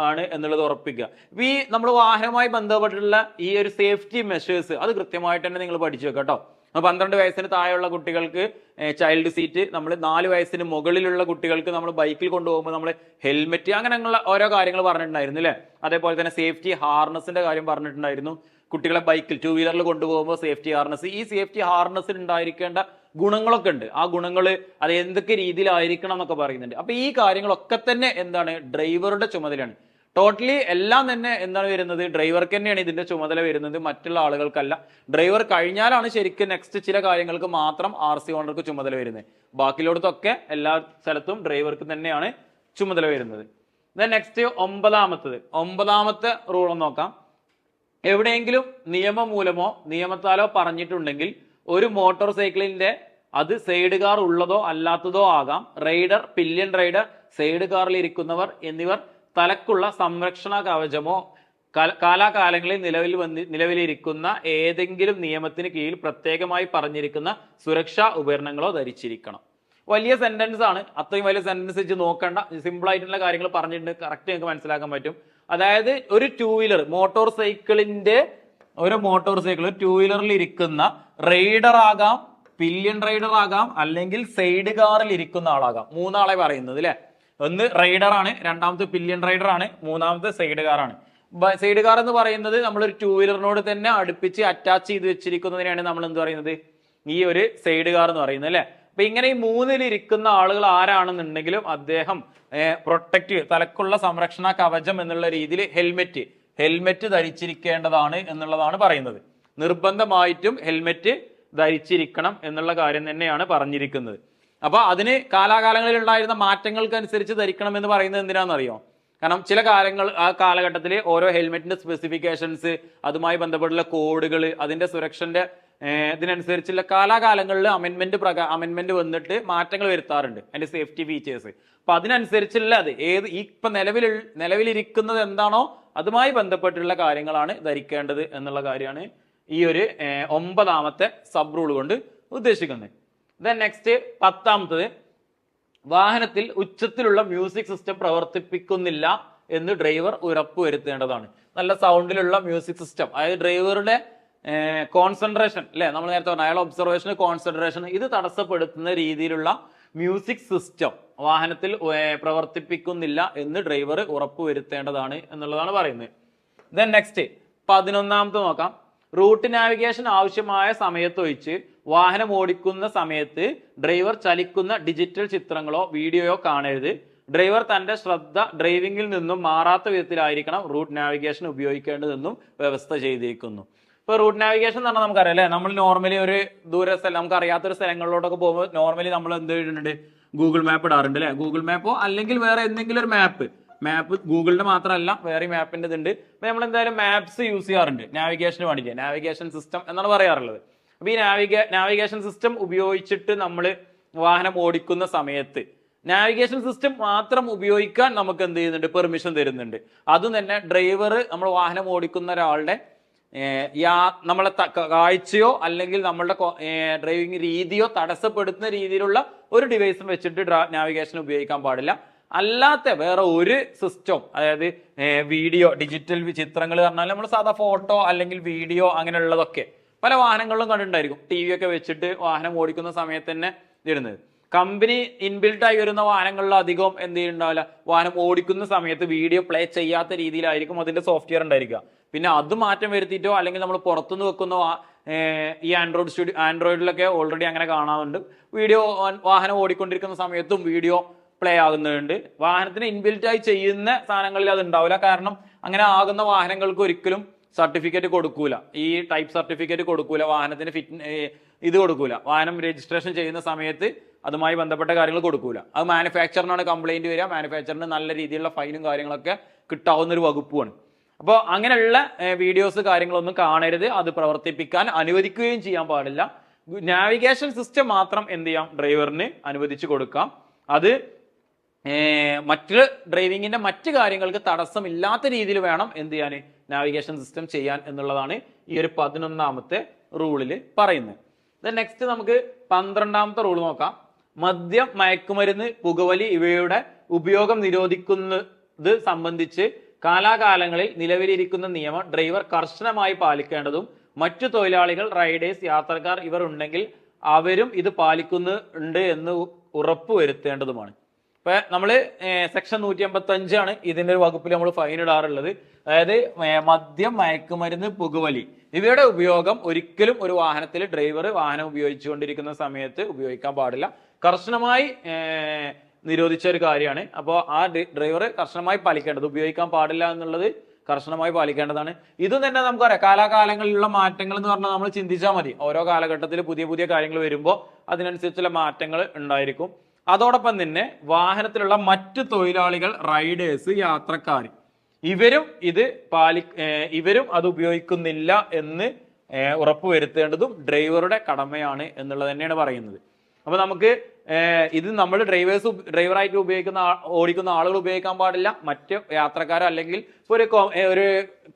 ആണ് എന്നുള്ളത് ഉറപ്പിക്കുക. ഈ നമ്മൾ വാഹനവുമായി ബന്ധപ്പെട്ടുള്ള ഈ ഒരു സേഫ്റ്റി മെഷേഴ്സ് അത് കൃത്യമായിട്ട് തന്നെ നിങ്ങൾ പഠിച്ചു വെക്കുക കേട്ടോ. 12 വയസ്സിന് താഴെയുള്ള കുട്ടികൾക്ക് ചൈൽഡ് സീറ്റ്, നമ്മൾ 4 വയസ്സിന് മുകളിലുള്ള കുട്ടികൾക്ക് നമ്മൾ ബൈക്കിൽ കൊണ്ടുപോകുമ്പോൾ നമ്മൾ ഹെൽമെറ്റ്, അങ്ങനെയുള്ള ഓരോ കാര്യങ്ങൾ പറഞ്ഞിട്ടുണ്ടായിരുന്നു അല്ലേ. അതേപോലെ തന്നെ സേഫ്റ്റി ഹാർനസിന്റെ കാര്യം പറഞ്ഞിട്ടുണ്ടായിരുന്നു. കുട്ടികളെ ബൈക്കിൽ 2 വീലറിൽ കൊണ്ടുപോകുമ്പോൾ സേഫ്റ്റി ഹാർനസ്, ഈ സേഫ്റ്റി ഹാർനസിൽ ഉണ്ടായിരിക്കേണ്ട ഗുണങ്ങളൊക്കെ ഉണ്ട്. ആ ഗുണങ്ങൾ അത് എന്തൊക്കെ രീതിയിലായിരിക്കണം എന്നൊക്കെ പറയുന്നുണ്ട്. അപ്പൊ ഈ കാര്യങ്ങളൊക്കെ തന്നെ എന്താണ്, ഡ്രൈവറുടെ ചുമതലയാണ്. ടോട്ടലി എല്ലാം തന്നെ എന്താണ് വരുന്നത്, ഡ്രൈവർക്ക് തന്നെയാണ് ഇതിന്റെ ചുമതല വരുന്നത്, മറ്റുള്ള ആളുകൾക്കല്ല. ഡ്രൈവർ കഴിഞ്ഞാലാണ് ശരിക്കും നെക്സ്റ്റ് ചില കാര്യങ്ങൾക്ക് മാത്രം RC ഓണർക്ക് ചുമതല വരുന്നത്. ബാക്കിയുള്ളടത്തൊക്കെ എല്ലാ സ്ഥലത്തും ഡ്രൈവർക്ക് തന്നെയാണ് ചുമതല വരുന്നത്. നെക്സ്റ്റ് 9ാമത്തെ റൂൾ നോക്കാം. എവിടെയെങ്കിലും നിയമം മൂലമോ നിയമത്താലോ പറഞ്ഞിട്ടുണ്ടെങ്കിൽ ഒരു മോട്ടോർ സൈക്കിളിന്റെ അത് സൈഡ് കാർ ഉള്ളതോ അല്ലാത്തതോ ആകാം, റൈഡർ, പില്യൺ റൈഡർ, സൈഡ് കാറിൽ ഇരിക്കുന്നവർ എന്നിവർ തലക്കുള്ള സംരക്ഷണ കവചമോ കാലാകാലങ്ങളിൽ നിലവിലിരിക്കുന്ന ഏതെങ്കിലും നിയമത്തിന് കീഴിൽ പ്രത്യേകമായി പറഞ്ഞിരിക്കുന്ന സുരക്ഷാ ഉപകരണങ്ങളോ ധരിച്ചിരിക്കണം. വലിയ സെന്റൻസ് ആണ്. അത്രയും വലിയ സെന്റൻസ് വെച്ച് നോക്കണ്ട, സിമ്പിൾ ആയിട്ടുള്ള കാര്യങ്ങൾ പറഞ്ഞിട്ടുണ്ട്, കറക്റ്റ് നിങ്ങൾക്ക് മനസ്സിലാക്കാൻ പറ്റും. അതായത് ഒരു 2 വീലർ മോട്ടോർ സൈക്കിൾ 2 വീലറിൽ ഇരിക്കുന്ന റൈഡർ ആകാം, പില്യൺ റൈഡർ ആകാം, അല്ലെങ്കിൽ സൈഡ് കാറിൽ ഇരിക്കുന്ന ആളാകാം. 3 ആളെ പറയുന്നത് അല്ലെ. ഒന്ന് റൈഡർ ആണ്, രണ്ടാമത്തെ പില്യൺ റൈഡർ ആണ്, മൂന്നാമത്തെ സൈഡ് കാർ ആണ്. സൈഡ് കാർ എന്ന് പറയുന്നത് നമ്മളൊരു 2 വീലറിനോട് തന്നെ അടുപ്പിച്ച് അറ്റാച്ച് ചെയ്ത് വെച്ചിരിക്കുന്നതിനെയാണ് നമ്മൾ എന്ത് പറയുന്നത്, ഈ ഒരു സൈഡ് കാർ എന്ന് പറയുന്നത് അല്ലെ. അപ്പൊ ഇങ്ങനെ ഈ 3-ൽ ഇരിക്കുന്ന ആളുകൾ ആരാണെന്നുണ്ടെങ്കിലും അദ്ദേഹം പ്രൊട്ടക്റ്റ്, തലക്കുള്ള സംരക്ഷണ കവചം എന്നുള്ള രീതിയിൽ ഹെൽമെറ്റ് ധരിച്ചിരിക്കേണ്ടതാണ് എന്നുള്ളതാണ് പറയുന്നത്. നിർബന്ധമായിട്ടും ഹെൽമെറ്റ് ധരിച്ചിരിക്കണം എന്നുള്ള കാര്യം തന്നെയാണ് പറഞ്ഞിരിക്കുന്നത്. അപ്പൊ അതിന് കാലാകാലങ്ങളിൽ ഉണ്ടായിരുന്ന മാറ്റങ്ങൾക്ക് അനുസരിച്ച് ധരിക്കണം എന്ന് പറയുന്നത് എന്തിനാണെന്നറിയോ? കാരണം ചില ആ കാലഘട്ടത്തിൽ ഓരോ ഹെൽമെറ്റിന്റെ സ്പെസിഫിക്കേഷൻസ്, അതുമായി ബന്ധപ്പെട്ടുള്ള കോഡുകൾ, അതിന്റെ സുരക്ഷന്റെ ഇതിനനുസരിച്ചുള്ള കാലാകാലങ്ങളിൽ അമെന്റ്മെന്റ് വന്നിട്ട് മാറ്റങ്ങൾ വരുത്താറുണ്ട് അതിന്റെ സേഫ്റ്റി ഫീച്ചേഴ്സ്. അപ്പൊ അതിനനുസരിച്ചുള്ള ഇപ്പൊ നിലവിലിരിക്കുന്നത് എന്താണോ അതുമായി ബന്ധപ്പെട്ടുള്ള കാര്യങ്ങളാണ് ധരിക്കേണ്ടത് എന്നുള്ള കാര്യമാണ് ഈ ഒരു 9ാമത്തെ സബ് റൂൾ കൊണ്ട് ഉദ്ദേശിക്കുന്നത്. നെക്സ്റ്റ് 10ാമത്തത്, വാഹനത്തിൽ ഉച്ചത്തിലുള്ള മ്യൂസിക് സിസ്റ്റം പ്രവർത്തിപ്പിക്കുന്നില്ല എന്ന് ഡ്രൈവർ ഉറപ്പുവരുത്തേണ്ടതാണ്. നല്ല സൗണ്ടിലുള്ള മ്യൂസിക് സിസ്റ്റം, അതായത് ഡ്രൈവറുടെ കോൺസെൻട്രേഷൻ അല്ലെ, നമ്മൾ നേരത്തെ പറഞ്ഞ അയാളുടെ ഒബ്സർവേഷൻ, കോൺസെൻട്രേഷൻ ഇത് തടസ്സപ്പെടുത്തുന്ന രീതിയിലുള്ള മ്യൂസിക് സിസ്റ്റം വാഹനത്തിൽ പ്രവർത്തിപ്പിക്കുന്നില്ല എന്ന് ഡ്രൈവർ ഉറപ്പുവരുത്തേണ്ടതാണ് എന്നുള്ളതാണ് പറയുന്നത്. നെക്സ്റ്റ് 11ാമത്തെ നോക്കാം. റൂട്ട് നാവിഗേഷൻ ആവശ്യമായ സമയത്തൊഴിച്ച് വാഹനം ഓടിക്കുന്ന സമയത്ത് ഡ്രൈവർ ചലിക്കുന്ന ഡിജിറ്റൽ ചിത്രങ്ങളോ വീഡിയോയോ കാണരുത്. ഡ്രൈവർ തന്റെ ശ്രദ്ധ ഡ്രൈവിംഗിൽ നിന്നും മാറാത്ത വിധത്തിലായിരിക്കണം റൂട്ട് നാവിഗേഷൻ ഉപയോഗിക്കേണ്ടതെന്നും വ്യവസ്ഥ ചെയ്തിരിക്കുന്നു. ഇപ്പൊ റൂട്ട് നാവിഗേഷൻ എന്ന് പറഞ്ഞാൽ നമുക്കറിയാം അല്ലെ, നമ്മൾ നോർമലി ഒരു സ്ഥലം, നമുക്ക് അറിയാത്തൊരു സ്ഥലങ്ങളിലോട്ടൊക്കെ പോകുമ്പോൾ നോർമലി നമ്മൾ എന്ത് ചെയ്തിട്ടുണ്ട്, ഗൂഗിൾ മാപ്പ് ഇടാറുണ്ട് അല്ലെ. ഗൂഗിൾ മാപ്പോ അല്ലെങ്കിൽ വേറെ എന്തെങ്കിലും ഒരു മാപ്പ് ഗൂഗിളിന്റെ മാത്രമല്ല വേറെ മാപ്പിന്റെ ഇതുണ്ട്. അപ്പൊ നമ്മൾ എന്തായാലും മാപ്സ് യൂസ് ചെയ്യാറുണ്ട് നാവിഗേഷന് വേണ്ടിയിട്ട്, നാവിഗേഷൻ സിസ്റ്റം എന്നാണ് പറയാറുള്ളത്. അപ്പൊ ഈ നാവിഗേഷൻ സിസ്റ്റം ഉപയോഗിച്ചിട്ട് നമ്മൾ വാഹനം ഓടിക്കുന്ന സമയത്ത് നാവിഗേഷൻ സിസ്റ്റം മാത്രം ഉപയോഗിക്കാൻ നമുക്ക് എന്ത് ചെയ്യുന്നുണ്ട്, പെർമിഷൻ തരുന്നുണ്ട്. അതും തന്നെ ഡ്രൈവർ നമ്മൾ വാഹനം ഓടിക്കുന്ന ഒരാളുടെ നമ്മളെ കാഴ്ചയോ അല്ലെങ്കിൽ നമ്മളുടെ ഡ്രൈവിംഗ് രീതിയോ തടസ്സപ്പെടുത്തുന്ന രീതിയിലുള്ള ഒരു ഡിവൈസും വെച്ചിട്ട് നാവിഗേഷൻ ഉപയോഗിക്കാൻ പാടില്ല. അല്ലാത്ത വേറെ ഒരു സിസ്റ്റം, അതായത് വീഡിയോ, ഡിജിറ്റൽ ചിത്രങ്ങൾ പറഞ്ഞാൽ നമ്മൾ സാധാ ഫോട്ടോ അല്ലെങ്കിൽ വീഡിയോ അങ്ങനെയുള്ളതൊക്കെ പല വാഹനങ്ങളിലും കണ്ടിട്ടുണ്ടായിരിക്കും. TV ഒക്കെ വെച്ചിട്ട് വാഹനം ഓടിക്കുന്ന സമയത്ത് തന്നെ ഇടുന്നത്. കമ്പനി ഇൻബിൽട്ട് ആയി വരുന്ന വാഹനങ്ങളിൽ അധികം എന്ത് ചെയ്യുന്നുണ്ടാവില്ല, വാഹനം ഓടിക്കുന്ന സമയത്ത് വീഡിയോ പ്ലേ ചെയ്യാത്ത രീതിയിലായിരിക്കും അതിന്റെ സോഫ്റ്റ്വെയർ ഉണ്ടായിരിക്കുക. പിന്നെ അത് മാറ്റം വരുത്തിയിട്ടോ അല്ലെങ്കിൽ നമ്മൾ പുറത്തുനിന്ന് വെക്കുന്ന ഈ ആൻഡ്രോയിഡിലൊക്കെ ഓൾറെഡി അങ്ങനെ കാണാറുണ്ട്. വീഡിയോ വാഹനം ഓടിക്കൊണ്ടിരിക്കുന്ന സമയത്തും വീഡിയോ പ്ലേ ആകുന്നുണ്ട്. വാഹനത്തിന് ഇൻബിൽറ്റ് ആയി ചെയ്യുന്ന സാധനങ്ങളിൽ അത് ഉണ്ടാവില്ല. കാരണം അങ്ങനെ ആകുന്ന വാഹനങ്ങൾക്ക് ഒരിക്കലും സർട്ടിഫിക്കറ്റ് കൊടുക്കൂല, ഈ ടൈപ്പ് സർട്ടിഫിക്കറ്റ് കൊടുക്കൂല, വാഹനത്തിന് ഇത് കൊടുക്കൂല, വാഹനം രജിസ്ട്രേഷൻ ചെയ്യുന്ന സമയത്ത് അതുമായി ബന്ധപ്പെട്ട കാര്യങ്ങൾ കൊടുക്കൂല. അത് മാനുഫാക്ചറിനാണ് കംപ്ലൈന്റ് വരിക, മാനുഫാക്ചറിന് നല്ല രീതിയിലുള്ള ഫൈനും കാര്യങ്ങളൊക്കെ കിട്ടാവുന്ന ഒരു വകുപ്പുമാണ്. അപ്പോൾ അങ്ങനെയുള്ള വീഡിയോസ് കാര്യങ്ങളൊന്നും കാണരുത്, അത് പ്രവർത്തിപ്പിക്കാൻ അനുവദിക്കുകയും ചെയ്യാൻ പാടില്ല. നാവിഗേഷൻ സിസ്റ്റം മാത്രം എന്ത് ചെയ്യാം, ഡ്രൈവറിന് അനുവദിച്ചു കൊടുക്കാം. അത് മറ്റ് ഡ്രൈവിങ്ങിന്റെ മറ്റ് കാര്യങ്ങൾക്ക് തടസ്സമില്ലാത്ത രീതിയിൽ വേണം എന്ത് ചെയ്യാൻ, നാവിഗേഷൻ സിസ്റ്റം ചെയ്യാൻ എന്നുള്ളതാണ് ഈ ഒരു 11ാമത്തെ റൂളിൽ പറയുന്നത്. നെക്സ്റ്റ് നമുക്ക് 12ാമത്തെ റൂൾ നോക്കാം. മദ്യം, മയക്കുമരുന്ന്, പുകവലി ഇവയുടെ ഉപയോഗം നിരോധിക്കുന്നത് സംബന്ധിച്ച് കാലാകാലങ്ങളിൽ നിലവിലിരിക്കുന്ന നിയമം ഡ്രൈവർ കർശനമായി പാലിക്കേണ്ടതും മറ്റു തൊഴിലാളികൾ, റൈഡേഴ്സ്, യാത്രക്കാർ ഇവർ ഉണ്ടെങ്കിൽ അവരും ഇത് പാലിക്കുന്നുണ്ട് എന്ന് ഉറപ്പുവരുത്തേണ്ടതുമാണ്. ഇപ്പൊ നമ്മള് സെക്ഷൻ 155 ആണ് ഇതിന്റെ ഒരു വകുപ്പിൽ നമ്മൾ ഫൈൻ ഇടാറുള്ളത്. അതായത് മദ്യം, മയക്കുമരുന്ന്, പുകവലി ഇവയുടെ ഉപയോഗം ഒരിക്കലും ഒരു വാഹനത്തിൽ ഡ്രൈവർ വാഹനം ഉപയോഗിച്ചുകൊണ്ടിരിക്കുന്ന സമയത്ത് ഉപയോഗിക്കാൻ പാടില്ല. കർശനമായി നിരോധിച്ച ഒരു കാര്യമാണ്. അപ്പോൾ ആ ഡ്രൈവർ കർശനമായി പാലിക്കേണ്ടത്, ഉപയോഗിക്കാൻ പാടില്ല എന്നുള്ളത് കർശനമായി പാലിക്കേണ്ടതാണ്. ഇത് തന്നെ നമുക്കറിയാം, കാലാകാലങ്ങളിലുള്ള മാറ്റങ്ങൾ എന്ന് പറഞ്ഞാൽ നമ്മൾ ചിന്തിച്ചാൽ മതി. ഓരോ കാലഘട്ടത്തിൽ പുതിയ പുതിയ കാര്യങ്ങൾ വരുമ്പോൾ അതിനനുസരിച്ചുള്ള മാറ്റങ്ങൾ ഉണ്ടായിരിക്കും. അതോടൊപ്പം തന്നെ വാഹനത്തിലുള്ള മറ്റു തൊഴിലാളികൾ, റൈഡേഴ്സ്, യാത്രക്കാർ ഇവരും അത് ഉപയോഗിക്കുന്നില്ല എന്ന് ഉറപ്പുവരുത്തേണ്ടതും ഡ്രൈവറുടെ കടമയാണ് എന്നുള്ളത് തന്നെയാണ് പറയുന്നത്. അപ്പൊ നമുക്ക് ഇത് നമ്മൾ ഡ്രൈവറായിട്ട് ഓടിക്കുന്ന ആളുകൾ ഉപയോഗിക്കാൻ പാടില്ല. മറ്റ് യാത്രക്കാരോ അല്ലെങ്കിൽ ഒരു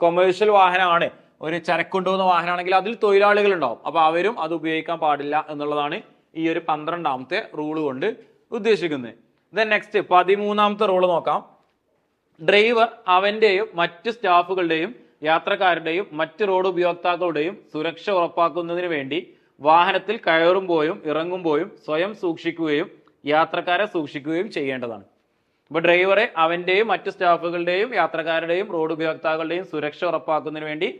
കൊമേഴ്ഷ്യൽ വാഹനമാണ്, ഒരു ചരക്കുകൊണ്ടുപോകുന്ന വാഹനമാണെങ്കിൽ അതിൽ തൊഴിലാളികൾ ഉണ്ടാവും. അപ്പൊ അവരും അത് ഉപയോഗിക്കാൻ പാടില്ല എന്നുള്ളതാണ് ഈ ഒരു 12ാമത്തെ റൂള് കൊണ്ട് ഉദ്ദേശിക്കുന്നത്. നെക്സ്റ്റ് 13ാമത്തെ റൂള് നോക്കാം. ഡ്രൈവർ അവന്റെയും മറ്റ് സ്റ്റാഫുകളുടെയും യാത്രക്കാരുടെയും മറ്റ് റോഡ് ഉപയോക്താക്കളുടെയും സുരക്ഷ ഉറപ്പാക്കുന്നതിന് വേണ്ടി വാഹനത്തിൽ കയറുമ്പോഴും ഇറങ്ങുമ്പോഴും സ്വയം സൂക്ഷിക്കുകയും യാത്രക്കാരെ സൂക്ഷിക്കുകയും ചെയ്യേണ്ടതാണ്. അപ്പൊ ഡ്രൈവറെ അവന്റെയും മറ്റ് സ്റ്റാഫുകളുടെയും യാത്രക്കാരുടെയും റോഡ് ഉപയോക്താക്കളുടെയും സുരക്ഷ ഉറപ്പാക്കുന്നതിന് വേണ്ടി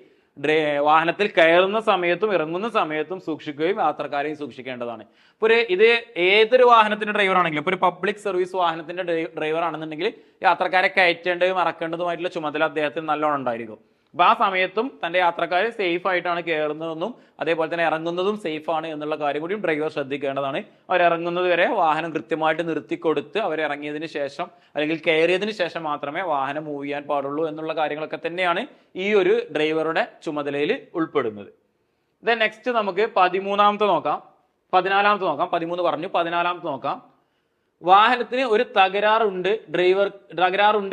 വാഹനത്തിൽ കയറുന്ന സമയത്തും ഇറങ്ങുന്ന സമയത്തും സൂക്ഷിക്കുകയും യാത്രക്കാരെയും സൂക്ഷിക്കേണ്ടതാണ്. ഇപ്പൊ ഇത് ഏതൊരു വാഹനത്തിന്റെ ഡ്രൈവർ ആണെങ്കിലും, ഇപ്പൊ ഒരു പബ്ലിക് സർവീസ് വാഹനത്തിന്റെ ഡ്രൈവർ ആണെന്നുണ്ടെങ്കിൽ യാത്രക്കാരെ കയറ്റേണ്ടതും ഇറക്കേണ്ടതുമായിട്ടുള്ള ചുമതല അദ്ദേഹത്തിന് നല്ലോണം ഉണ്ടായിരിക്കും. അപ്പൊ ആ സമയത്തും തന്റെ യാത്രക്കാർ സേഫ് ആയിട്ടാണ് കയറുന്നതെന്നും അതേപോലെ തന്നെ ഇറങ്ങുന്നതും സേഫ് ആണ് എന്നുള്ള കാര്യം കൂടിയും ഡ്രൈവർ ശ്രദ്ധിക്കേണ്ടതാണ്. അവരിറങ്ങുന്നത് വരെ വാഹനം കൃത്യമായിട്ട് നിർത്തിക്കൊടുത്ത് അവരിറങ്ങിയതിന് ശേഷം അല്ലെങ്കിൽ കയറിയതിന് ശേഷം മാത്രമേ വാഹനം മൂവ് ചെയ്യാൻ പാടുള്ളൂ എന്നുള്ള കാര്യങ്ങളൊക്കെ തന്നെയാണ് ഈ ഒരു ഡ്രൈവറുടെ ചുമതലയിൽ ഉൾപ്പെടുന്നത്. നെക്സ്റ്റ് നമുക്ക് 13ാമത്തെ നോക്കാം. 13 പറഞ്ഞു, 14ാമത്തെ നോക്കാം. വാഹനത്തിന് ഒരു തകരാറുണ്ട്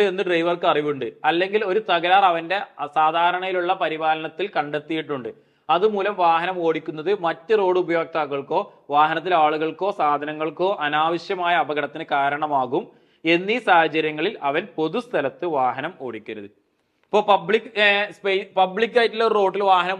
എന്ന് ഡ്രൈവർക്ക് അറിവുണ്ട്, അല്ലെങ്കിൽ ഒരു തകരാർ അവന്റെ സാധാരണയിലുള്ള പരിപാലനത്തിൽ കണ്ടെത്തിയിട്ടുണ്ട്, അതുമൂലം വാഹനം ഓടിക്കുന്നത് മറ്റ് റോഡ് ഉപയോക്താക്കൾക്കോ വാഹനത്തിലെ ആളുകൾക്കോ സാധനങ്ങൾക്കോ അനാവശ്യമായ അപകടത്തിന് കാരണമാകും എന്നീ സാഹചര്യങ്ങളിൽ അവൻ പൊതുസ്ഥലത്ത് വാഹനം ഓടിക്കരുത്. ഇപ്പോൾ പബ്ലിക് ആയിട്ടുള്ള റോഡിൽ വാഹനം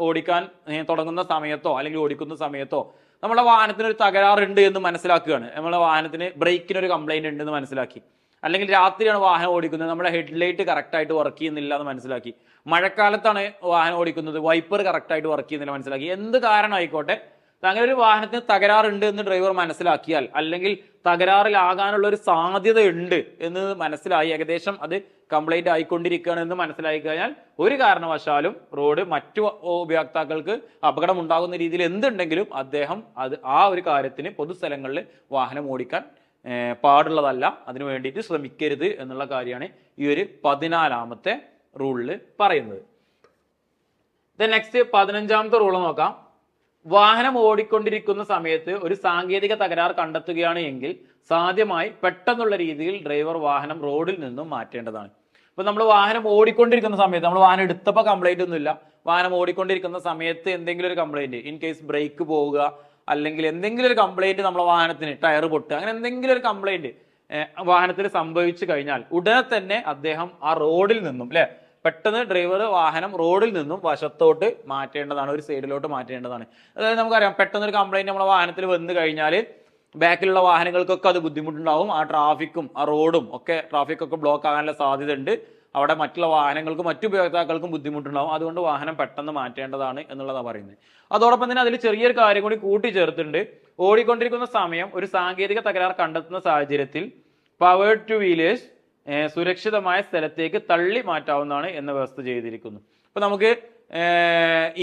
ഓടിക്കാൻ തുടങ്ങുന്ന സമയത്തോ അല്ലെങ്കിൽ ഓടിക്കുന്ന സമയത്തോ നമ്മളെ വാഹനത്തിന് ഒരു തകരാറുണ്ട് എന്ന് മനസ്സിലാക്കുകയാണ്. നമ്മളെ വാഹനത്തിന് ബ്രേക്കിന് ഒരു കംപ്ലൈന്റ് ഉണ്ടെന്ന് മനസ്സിലാക്കി, അല്ലെങ്കിൽ രാത്രിയാണ് വാഹനം ഓടിക്കുന്നത്, നമ്മുടെ ഹെഡ്ലൈറ്റ് കറക്റ്റ് ആയിട്ട് വർക്ക് ചെയ്യുന്നില്ല എന്ന് മനസ്സിലാക്കി, മഴക്കാലത്താണ് വാഹനം ഓടിക്കുന്നത്, വൈപ്പർ കറക്റ്റ് ആയിട്ട് വർക്ക് ചെയ്യുന്നില്ല മനസ്സിലാക്കി, എന്ത് കാരണം ആയിക്കോട്ടെ, അങ്ങനെ ഒരു വാഹനത്തിന് തകരാറുണ്ട് എന്ന് ഡ്രൈവർ മനസ്സിലാക്കിയാൽ അല്ലെങ്കിൽ തകരാറിലാകാനുള്ള ഒരു സാധ്യത ഉണ്ട് എന്ന് മനസ്സിലായി, ഏകദേശം അത് കംപ്ലൈന്റ് ആയിക്കൊണ്ടിരിക്കുകയാണ് എന്ന് മനസ്സിലായി കഴിഞ്ഞാൽ ഒരു കാരണവശാലും റോഡ് മറ്റു ഉപയോക്താക്കൾക്ക് അപകടം ഉണ്ടാകുന്ന രീതിയിൽ എന്തുണ്ടെങ്കിലും അദ്ദേഹം ആ ഒരു കാര്യത്തിന് പൊതുസ്ഥലങ്ങളിൽ വാഹനം ഓടിക്കാൻ പാടുള്ളതല്ല, അതിനു വേണ്ടിയിട്ട് ശ്രമിക്കരുത് എന്നുള്ള കാര്യമാണ് ഈ ഒരു 14ാമത്തെ റൂളിൽ പറയുന്നത്. നെക്സ്റ്റ് 15ാമത്തെ റൂൾ നോക്കാം. വാഹനം ഓടിക്കൊണ്ടിരിക്കുന്ന സമയത്ത് ഒരു സാങ്കേതിക തകരാർ കണ്ടെത്തുകയാണ് എങ്കിൽ സാധ്യമായി പെട്ടെന്നുള്ള രീതിയിൽ ഡ്രൈവർ വാഹനം റോഡിൽ നിന്നും മാറ്റേണ്ടതാണ്. ഇപ്പൊ നമ്മൾ വാഹനം ഓടിക്കൊണ്ടിരിക്കുന്ന സമയത്ത്, നമ്മൾ വാഹനം എടുത്തപ്പോൾ കംപ്ലൈന്റ് ഒന്നുമില്ല, വാഹനം ഓടിക്കൊണ്ടിരിക്കുന്ന സമയത്ത് എന്തെങ്കിലും ഒരു കംപ്ലൈന്റ്, ഇൻ കേസ് ബ്രേക്ക് പോവുക അല്ലെങ്കിൽ എന്തെങ്കിലും ഒരു കംപ്ലൈന്റ് നമ്മളെ വാഹനത്തിന് ടയർ പൊട്ടുക, അങ്ങനെ എന്തെങ്കിലും ഒരു കംപ്ലൈന്റ് വാഹനത്തിൽ സംഭവിച്ചു കഴിഞ്ഞാൽ ഉടനെ തന്നെ അദ്ദേഹം ആ റോഡിൽ നിന്നും പെട്ടെന്ന് ഡ്രൈവർ വാഹനം റോഡിൽ നിന്നും വശത്തോട്ട് മാറ്റേണ്ടതാണ്, ഒരു സൈഡിലോട്ട് മാറ്റേണ്ടതാണ്. അതായത് നമുക്കറിയാം, പെട്ടെന്ന് ഒരു കംപ്ലൈന്റ് നമ്മുടെ വാഹനത്തിൽ വന്നു കഴിഞ്ഞാൽ ബാക്കിലുള്ള വാഹനങ്ങൾക്കൊക്കെ അത് ബുദ്ധിമുട്ടുണ്ടാവും, ആ ട്രാഫിക്കും ആ റോഡും ഒക്കെ ട്രാഫിക്കൊക്കെ ബ്ലോക്ക് ആകാനുള്ള സാധ്യത ഉണ്ട്, അവിടെ മറ്റുള്ള വാഹനങ്ങൾക്കും മറ്റു ഉപയോക്താക്കൾക്കും ബുദ്ധിമുട്ടുണ്ടാവും, അതുകൊണ്ട് വാഹനം പെട്ടെന്ന് മാറ്റേണ്ടതാണ് എന്നുള്ളതാണ് പറയുന്നത്. അതോടൊപ്പം തന്നെ അതിൽ ചെറിയൊരു കാര്യം കൂടി കൂട്ടിച്ചേർത്തിട്ടുണ്ട്. ഓടിക്കൊണ്ടിരിക്കുന്ന സമയം ഒരു സാങ്കേതിക തകരാർ കണ്ടെത്തുന്ന സാഹചര്യത്തിൽ പവേർഡ് ടു വീലേഴ്സ് സുരക്ഷിതമായ സ്ഥലത്തേക്ക് തള്ളി മാറ്റാവുന്നതാണ് എന്ന വ്യവസ്ഥ ചെയ്തിരിക്കുന്നു. ഇപ്പൊ നമുക്ക്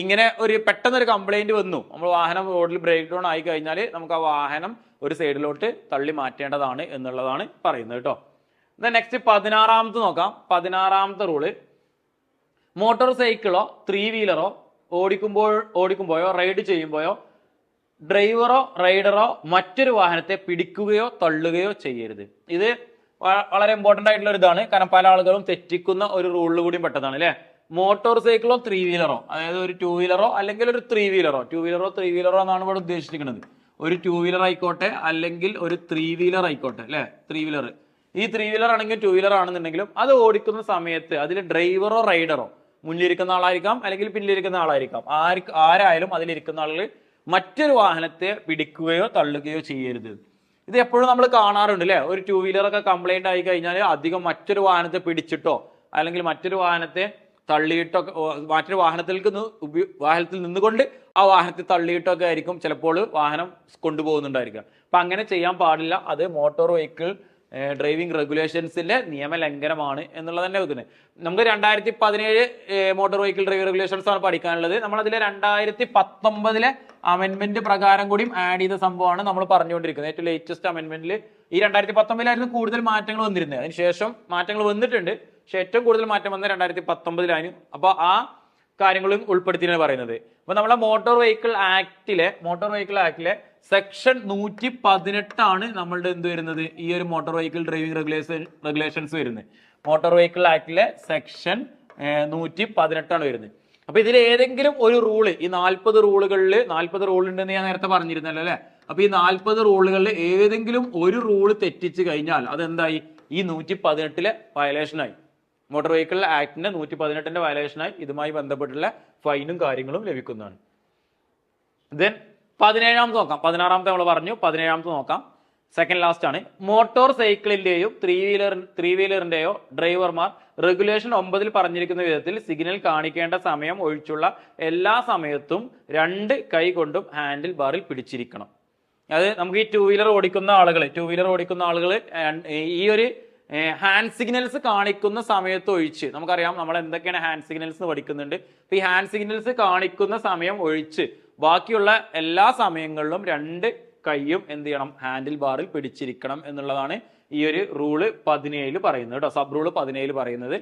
ഇങ്ങനെ ഒരു പെട്ടെന്നൊരു കംപ്ലൈന്റ് വന്നു, നമ്മൾ വാഹനം റോഡിൽ ബ്രേക്ക് ഡൗൺ ആയി കഴിഞ്ഞാൽ നമുക്ക് ആ വാഹനം ഒരു സൈഡിലോട്ട് തള്ളി മാറ്റേണ്ടതാണ് എന്നുള്ളതാണ് പറയുന്നത് കേട്ടോ. നെക്സ്റ്റ് 16ാമത്തെ നോക്കാം. 16ാമത്തെ റൂള്, മോട്ടോർ സൈക്കിളോ 3 വീലറോ ഓടിക്കുമ്പോഴോ റൈഡ് ചെയ്യുമ്പോഴോ ഡ്രൈവറോ റൈഡറോ മറ്റൊരു വാഹനത്തെ പിടിക്കുകയോ തള്ളുകയോ ചെയ്യരുത്. ഇത് വളരെ ഇമ്പോർട്ടന്റ് ആയിട്ടുള്ള ഒരു ഇതാണ്, കാരണം പല ആളുകളും തെറ്റിക്കുന്ന ഒരു റൂളിൽ കൂടിയും പെട്ടതാണ് അല്ലെ. മോട്ടോർ സൈക്കിളോ 3 വീലറോ, അതായത് ഒരു 2 വീലറോ അല്ലെങ്കിൽ ഒരു 3 വീലറോ, 2 വീലറോ 3 വീലറോ എന്നാണ് ഇവിടെ ഉദ്ദേശിക്കുന്നത്. ഒരു 2 വീലർ ആയിക്കോട്ടെ അല്ലെങ്കിൽ ഒരു 3 വീലർ ആയിക്കോട്ടെ അല്ലെ. 3 വീലർ, ഈ 3 വീലർ ആണെങ്കിൽ 2 വീലർ ആണെന്നുണ്ടെങ്കിലും അത് ഓടിക്കുന്ന സമയത്ത് അതിൽ ഡ്രൈവറോ റൈഡറോ, മുന്നിലിരിക്കുന്ന ആളായിരിക്കാം അല്ലെങ്കിൽ പിന്നിലിരിക്കുന്ന ആളായിരിക്കാം, ആരായാലും അതിലിരിക്കുന്ന ആളുകൾ മറ്റൊരു വാഹനത്തെ പിടിക്കുകയോ തള്ളുകയോ ചെയ്യരുത്. ഇത് എപ്പോഴും നമ്മൾ കാണാറുണ്ട് അല്ലെ. ഒരു 2 വീലറൊക്കെ കംപ്ലൈന്റ് ആയി കഴിഞ്ഞാൽ അധികം മറ്റൊരു വാഹനത്തെ പിടിച്ചിട്ടോ അല്ലെങ്കിൽ മറ്റൊരു വാഹനത്തെ തള്ളിയിട്ടോ, മറ്റൊരു വാഹനത്തിൽ നിന്നുകൊണ്ട് ആ വാഹനത്തെ തള്ളിയിട്ടോ ഒക്കെ ആയിരിക്കും ചിലപ്പോൾ വാഹനം കൊണ്ടുപോകുന്നുണ്ടായിരിക്കുക. അപ്പൊ അങ്ങനെ ചെയ്യാൻ പാടില്ല. അത് മോട്ടോർ വെഹിക്കിൾ ഡ്രൈവിംഗ് റെഗുലേഷൻസിന്റെ നിയമലംഘനമാണ് എന്നുള്ളത് തന്നെ വെക്കുന്നത്. നമുക്ക് 2017 മോട്ടോർ വെഹിക്കിൾ ഡ്രൈവിംഗ് റെഗുലേഷൻസ് ആണ് പഠിക്കാനുള്ളത്. നമ്മളതിലെ 2019 അമെന്റ്മെന്റ് പ്രകാരം കൂടിയും ആഡ് ചെയ്ത സംഭവമാണ് നമ്മൾ പറഞ്ഞുകൊണ്ടിരിക്കുന്നത്. ഏറ്റവും ലേറ്റസ്റ്റ് അമെന്റ്മെന്റിൽ ഈ 2019 കൂടുതൽ മാറ്റങ്ങൾ വന്നിരുന്നത്. അതിനുശേഷം മാറ്റങ്ങൾ വന്നിട്ടുണ്ട്, പക്ഷെ ഏറ്റവും കൂടുതൽ മാറ്റം വന്നത് 2019 അപ്പൊ ആ കാര്യങ്ങളും ഉൾപ്പെടുത്തിയാണ് പറയുന്നത്. അപ്പൊ നമ്മളെ മോട്ടോർ വെഹിക്കിൾ ആക്ടിലെ സെക്ഷൻ 118 ആണ് നമ്മളുടെ എന്ത് വരുന്നത്, ഈ ഒരു മോട്ടോർ വെഹിക്കിൾ ഡ്രൈവിംഗ് റെഗുലേഷൻസ് വരുന്നത്. മോട്ടോർ വെഹിക്കിൾ ആക്ടിലെ സെക്ഷൻ 118 ആണ് വരുന്നത്. അപ്പൊ ഇതിൽ ഏതെങ്കിലും ഒരു റൂള്, ഈ 40 റൂളുകളിൽ 40 റൂൾ ഉണ്ടെന്ന് ഞാൻ നേരത്തെ പറഞ്ഞിരുന്നല്ലോ അല്ലെ. അപ്പൊ ഈ 40 റൂളുകളിൽ ഏതെങ്കിലും ഒരു റൂള് തെറ്റിച്ച് കഴിഞ്ഞാൽ അതെന്തായി, ഈ 118 വയലേഷനായി. മോട്ടോർ വെഹിക്കിൾ ആക്ടിന്റെ 118 വയലേഷനായി ഇതുമായി ബന്ധപ്പെട്ടുള്ള ഫൈനും കാര്യങ്ങളും ലഭിക്കുന്നതാണ്. ദെൻ 17ാമത്തെ നോക്കാം. 16ാമത്തെ നമ്മൾ പറഞ്ഞു, 17ാമത്തെ നോക്കാം. സെക്കൻഡ് ലാസ്റ്റ് ആണ്. മോട്ടോർ സൈക്കിളിന്റെയും 3 വീലറിന്റെയോ ഡ്രൈവർമാർ റെഗുലേഷൻ 9 പറഞ്ഞിരിക്കുന്ന വിധത്തിൽ സിഗ്നൽ കാണിക്കേണ്ട സമയം ഒഴിച്ചുള്ള എല്ലാ സമയത്തും 2 കൈ കൊണ്ടും ഹാൻഡിൽ ബാറിൽ പിടിച്ചിരിക്കണം. അത് നമുക്ക് ഈ 2 വീലർ ഓടിക്കുന്ന ആളുകൾ ഈ ഒരു ഹാൻഡ് സിഗ്നൽസ് കാണിക്കുന്ന സമയത്ത് ഒഴിച്ച്, നമുക്കറിയാം നമ്മൾ എന്തൊക്കെയാണ് ഹാൻഡ് സിഗ്നൽസ് പഠിക്കുന്നുണ്ട്. അപ്പൊ ഈ ഹാൻഡ് സിഗ്നൽസ് കാണിക്കുന്ന സമയം ഒഴിച്ച് ബാക്കിയുള്ള എല്ലാ സമയങ്ങളിലും 2 കൈയും എന്ത് ചെയ്യണം, ഹാൻഡിൽ ബാറിൽ പിടിച്ചിരിക്കണം എന്നുള്ളതാണ് ഈ ഒരു റൂള് 17 പറയുന്നത് കേട്ടോ. സബ് റൂള് 17 പറയുന്നത്.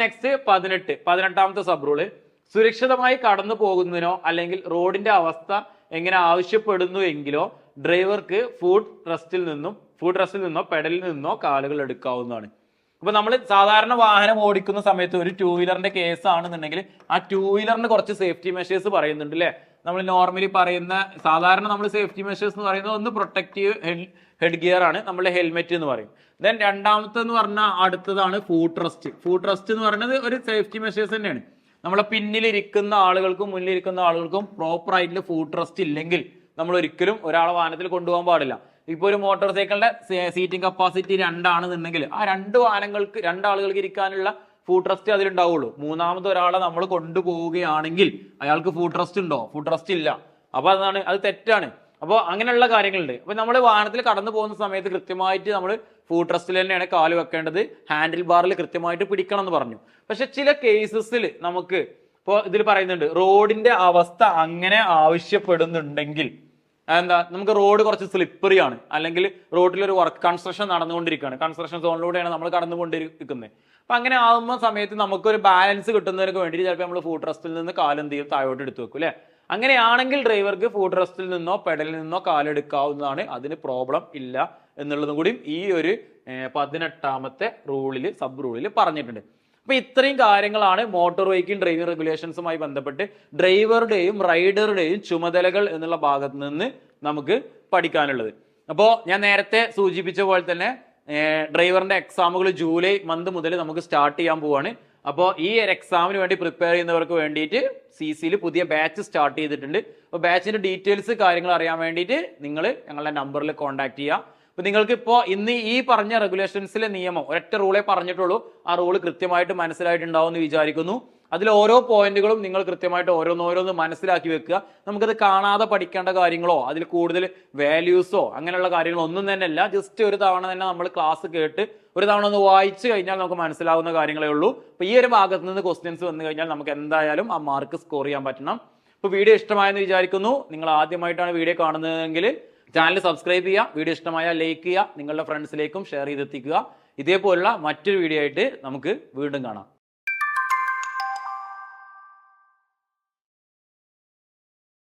നെക്സ്റ്റ് 18ാമത്തെ സബ് റൂള്, സുരക്ഷിതമായി കടന്നു പോകുന്നതിനോ അല്ലെങ്കിൽ റോഡിന്റെ അവസ്ഥ എങ്ങനെ ആവശ്യപ്പെടുന്നു എങ്കിലോ ഡ്രൈവർക്ക് ഫുഡ് റെസ്റ്റിൽ നിന്നോ പെഡലിൽ നിന്നോ കാലുകൾ എടുക്കാവുന്നതാണ്. അപ്പൊ നമ്മൾ സാധാരണ വാഹനം ഓടിക്കുന്ന സമയത്ത് ഒരു 2 വീലറിന്റെ കേസ് ആണെന്നുണ്ടെങ്കിൽ ആ 2 വീലറിന് കുറച്ച് സേഫ്റ്റി മെഷേഴ്സ് പറയുന്നുണ്ട് അല്ലെ. നമ്മൾ നോർമലി പറയുന്ന സാധാരണ നമ്മൾ സേഫ്റ്റി മെഷേഴ്സ് എന്ന് പറയുന്നത് ഒന്ന് പ്രൊട്ടക്റ്റീവ് ഹെഡ് ഗിയർ ആണ്, നമ്മുടെ ഹെൽമെറ്റ് എന്ന് പറയും. ദെൻ രണ്ടാമത്തെ എന്ന് പറഞ്ഞാൽ അടുത്തതാണ് ഫൂട്ട് റെസ്റ്റ് എന്ന് പറയുന്നത് ഒരു സേഫ്റ്റി മെഷേഴ്സ് തന്നെയാണ്. നമ്മളെ പിന്നിലിരിക്കുന്ന ആളുകൾക്കും മുന്നിലിരിക്കുന്ന ആളുകൾക്കും പ്രോപ്പർ ആയിട്ടുള്ള ഫൂട്ട് റെസ്റ്റ് ഇല്ലെങ്കിൽ നമ്മൾ ഒരിക്കലും ഒരാളെ വാഹനത്തിൽ കൊണ്ടുപോകാൻ പാടില്ല. ഇപ്പൊ ഒരു മോട്ടോർ സൈക്കിളിന്റെ സീറ്റിംഗ് കപ്പാസിറ്റി 2 ആണെന്നുണ്ടെങ്കിൽ ആ 2 ആളുകൾക്ക് ഇരിക്കാനുള്ള ഫുഡ് റെസ്റ്റ് അതിലുണ്ടാവുള്ളൂ. മൂന്നാമത് ഒരാളെ നമ്മൾ കൊണ്ടുപോവുകയാണെങ്കിൽ അയാൾക്ക് ഫുഡ് റെസ്റ്റ് ഉണ്ടോ? ഫുഡ് റെസ്റ്റ് ഇല്ല. അപ്പൊ അത് തെറ്റാണ്. അപ്പോൾ അങ്ങനെയുള്ള കാര്യങ്ങളുണ്ട്. അപ്പൊ നമ്മൾ വാഹനത്തിൽ കടന്നു പോകുന്ന സമയത്ത് കൃത്യമായിട്ട് നമ്മൾ ഫുഡ് റെസ്റ്റിൽ തന്നെയാണ് കാല് വെക്കേണ്ടത്. ഹാൻഡിൽ ബാറിൽ കൃത്യമായിട്ട് പിടിക്കണം എന്ന് പറഞ്ഞു. പക്ഷെ ചില കേസസിൽ നമുക്ക് ഇപ്പോൾ ഇതിൽ പറയുന്നുണ്ട് റോഡിന്റെ അവസ്ഥ അങ്ങനെ ആവശ്യപ്പെടുന്നുണ്ടെങ്കിൽ എന്താ, നമുക്ക് റോഡ് കുറച്ച് സ്ലിപ്പറി ആണ്, അല്ലെങ്കിൽ റോഡിൽ ഒരു വർക്ക് കൺസ്ട്രക്ഷൻ നടന്നുകൊണ്ടിരിക്കുകയാണ്, കൺസ്ട്രക്ഷൻ സോണിലൂടെയാണ് നമ്മൾ കടന്നുകൊണ്ടിരിക്കുന്നത്. അപ്പൊ അങ്ങനെ ആകുന്ന സമയത്ത് നമുക്കൊരു ബാലൻസ് കിട്ടുന്നതിനൊക്കെ വേണ്ടിയിട്ട് ചിലപ്പോൾ നമ്മൾ ഫുഡ് റെസ്റ്റിൽ നിന്ന് കാലെന്ത് ചെയ്യും, താഴോട്ട് എടുത്തു വെക്കും അല്ലെ. അങ്ങനെയാണെങ്കിൽ ഡ്രൈവർക്ക് ഫുഡ് റെസ്റ്റിൽ നിന്നോ പെഡലിൽ നിന്നോ കാലെടുക്കാവുന്നതാണ്, അതിന് പ്രോബ്ലം ഇല്ല എന്നുള്ളതും കൂടി ഈ ഒരു 18ാമത്തെ റൂളിൽ സബ് റൂളിൽ പറഞ്ഞിട്ടുണ്ട്. അപ്പൊ ഇത്രയും കാര്യങ്ങളാണ് മോട്ടോർ വെഹിക്കിൾ ഡ്രൈവിംഗ് റെഗുലേഷൻസുമായി ബന്ധപ്പെട്ട് ഡ്രൈവറുടെയും റൈഡറുടെയും ചുമതലകൾ എന്നുള്ള ഭാഗത്ത് നിന്ന് നമുക്ക് പഠിക്കാനുള്ളത്. അപ്പോൾ ഞാൻ നേരത്തെ സൂചിപ്പിച്ച പോലെ തന്നെ ഡ്രൈവറിന്റെ എക്സാമുകൾ ജൂലൈ മന്ത് മുതൽ നമുക്ക് സ്റ്റാർട്ട് ചെയ്യാൻ പോവാണ്. അപ്പോൾ ഈ ഒരു എക്സാമിന് വേണ്ടി പ്രിപ്പയർ ചെയ്യുന്നവർക്ക് വേണ്ടിയിട്ട് CCയിൽ പുതിയ ബാച്ച് സ്റ്റാർട്ട് ചെയ്തിട്ടുണ്ട്. അപ്പോൾ ബാച്ചിന്റെ ഡീറ്റെയിൽസ് കാര്യങ്ങൾ അറിയാൻ വേണ്ടിയിട്ട് നിങ്ങൾ ഞങ്ങളുടെ നമ്പറിൽ കോൺടാക്ട് ചെയ്യുക. അപ്പൊ നിങ്ങൾക്ക് ഇപ്പോൾ ഇന്ന് ഈ പറഞ്ഞ റെഗുലേഷൻസിലെ നിയമം ഒരൊറ്റ റൂളേ പറഞ്ഞിട്ടുള്ളൂ, ആ റൂള് കൃത്യമായിട്ട് മനസ്സിലായിട്ടുണ്ടാവും എന്ന് വിചാരിക്കുന്നു. അതിൽ ഓരോ പോയിന്റുകളും നിങ്ങൾ കൃത്യമായിട്ട് ഓരോന്നോരോന്ന് മനസ്സിലാക്കി വെക്കുക. നമുക്കത് കാണാതെ പഠിക്കേണ്ട കാര്യങ്ങളോ അതിൽ കൂടുതൽ വാല്യൂസോ അങ്ങനെയുള്ള കാര്യങ്ങളോ ഒന്നും തന്നെ അല്ല. ജസ്റ്റ് ഒരു തവണ തന്നെ നമ്മൾ ക്ലാസ് കേട്ട് ഒരു തവണ ഒന്ന് വായിച്ചു കഴിഞ്ഞാൽ നമുക്ക് മനസ്സിലാവുന്ന കാര്യങ്ങളേ ഉള്ളൂ. അപ്പൊ ഈ ഒരു ഭാഗത്ത് നിന്ന് ക്വസ്റ്റ്യൻസ് വന്നു കഴിഞ്ഞാൽ നമുക്ക് എന്തായാലും ആ മാർക്ക് സ്കോർ ചെയ്യാൻ പറ്റണം. ഇപ്പൊ വീഡിയോ ഇഷ്ടമായെന്ന് വിചാരിക്കുന്നു. നിങ്ങൾ ആദ്യമായിട്ടാണ് വീഡിയോ കാണുന്നതെങ്കിൽ ചാനൽ സബ്സ്ക്രൈബ് ചെയ്യുക, വീഡിയോ ഇഷ്ടമായാൽ ലൈക്ക് ചെയ്യുക, നിങ്ങളുടെ ഫ്രണ്ട്സിലേക്കും ഷെയർ ചെയ്തെത്തിക്കുക. ഇതേപോലുള്ള മറ്റൊരു വീഡിയോ ആയിട്ട് നമുക്ക് വീണ്ടും കാണാം.